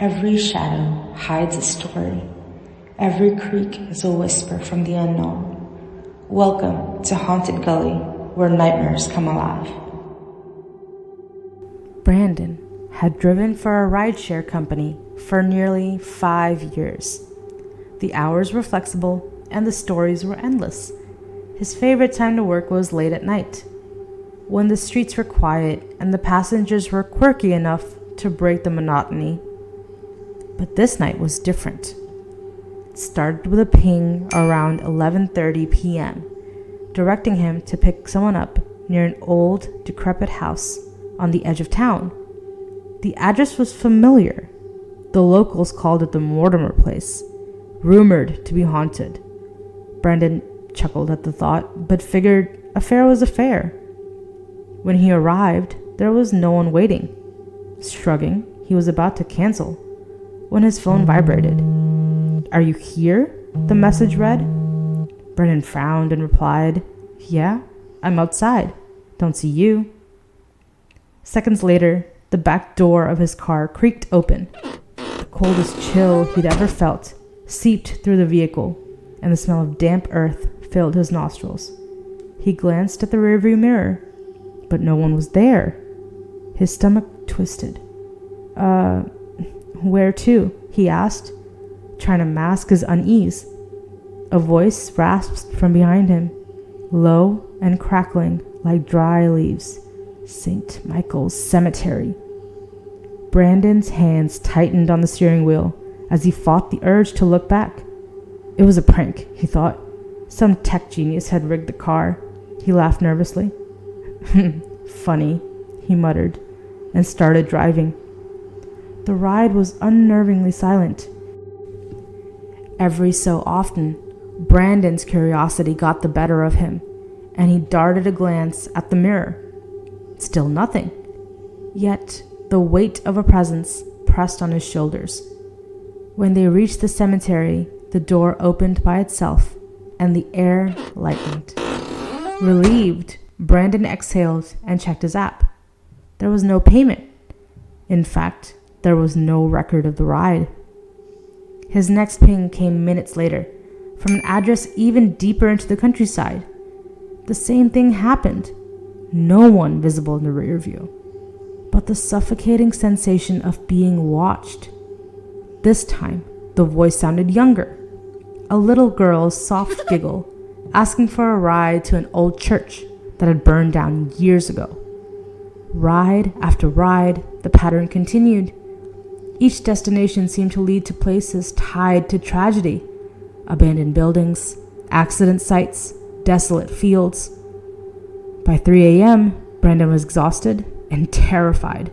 Every shadow hides a story. Every creak is a whisper from the unknown. Welcome to Haunted Gully, where nightmares come alive. Brandon had driven for a rideshare company for nearly 5 years. The hours were flexible and the stories were endless. His favorite time to work was late at night, when the streets were quiet and the passengers were quirky enough to break the monotony. But this night was different. It started with a ping around 11:30 p.m., directing him to pick someone up near an old, decrepit house on the edge of town. The address was familiar. The locals called it the Mortimer Place, rumored to be haunted. Brandon chuckled at the thought, but figured a fair was a fair. When he arrived, there was no one waiting. Shrugging, he was about to cancel when his phone vibrated. "Are you here?" the message read. Brandon frowned and replied, "Yeah, I'm outside. Don't see you." Seconds later, the back door of his car creaked open. The coldest chill he'd ever felt seeped through the vehicle, and the smell of damp earth filled his nostrils. He glanced at the rearview mirror, but no one was there. His stomach twisted. Where to?" he asked, trying to mask his unease. A voice rasped from behind him, low and crackling like dry leaves. "St. Michael's Cemetery." Brandon's hands tightened on the steering wheel as he fought the urge to look back. It was a prank, he thought. Some tech genius had rigged the car. He laughed nervously. "Funny," he muttered, and started driving. The ride was unnervingly silent. Every so often, Brandon's curiosity got the better of him, and he darted a glance at the mirror. Still nothing. Yet the weight of a presence pressed on his shoulders. When they reached the cemetery, the door opened by itself, and the air lightened. Relieved, Brandon exhaled and checked his app. There was no payment. In fact, there was no record of the ride. His next ping came minutes later, from an address even deeper into the countryside. The same thing happened. No one visible in the rear view, but the suffocating sensation of being watched. This time, the voice sounded younger. A little girl's soft giggle, asking for a ride to an old church that had burned down years ago. Ride after ride, the pattern continued. Each destination seemed to lead to places tied to tragedy. Abandoned buildings, accident sites, desolate fields. By 3 a.m., Brandon was exhausted and terrified,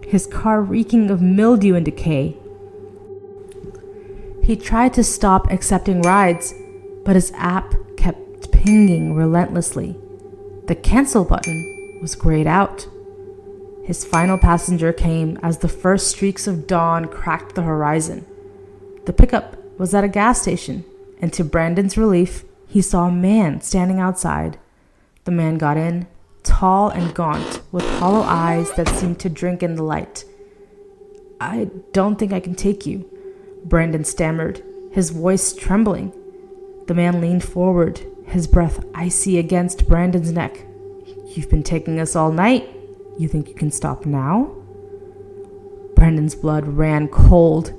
his car reeking of mildew and decay. He tried to stop accepting rides, but his app kept pinging relentlessly. The cancel button was grayed out. His final passenger came as the first streaks of dawn cracked the horizon. The pickup was at a gas station, and to Brandon's relief, he saw a man standing outside. The man got in, tall and gaunt, with hollow eyes that seemed to drink in the light. "I don't think I can take you," Brandon stammered, his voice trembling. The man leaned forward, his breath icy against Brandon's neck. "You've been taking us all night. You think you can stop now?" Brandon's blood ran cold.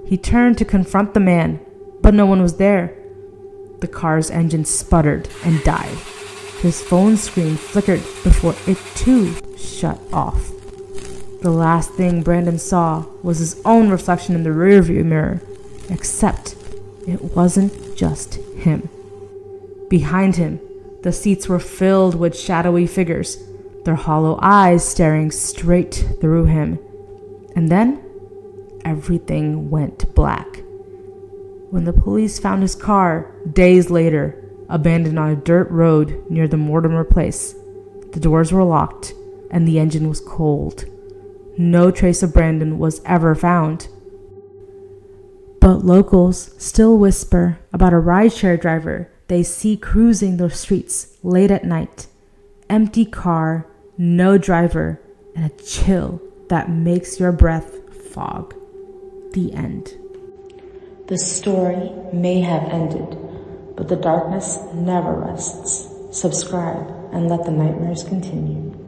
He turned to confront the man, but no one was there. The car's engine sputtered and died. His phone screen flickered before it too shut off. The last thing Brandon saw was his own reflection in the rearview mirror, except it wasn't just him. Behind him, the seats were filled with shadowy figures, their hollow eyes staring straight through him. And then, everything went black. When the police found his car, days later, abandoned on a dirt road near the Mortimer Place, the doors were locked and the engine was cold. No trace of Brandon was ever found. But locals still whisper about a rideshare driver they see cruising the streets late at night. Empty car, no driver, and a chill that makes your breath fog. The end. The story may have ended, but the darkness never rests. Subscribe and let the nightmares continue.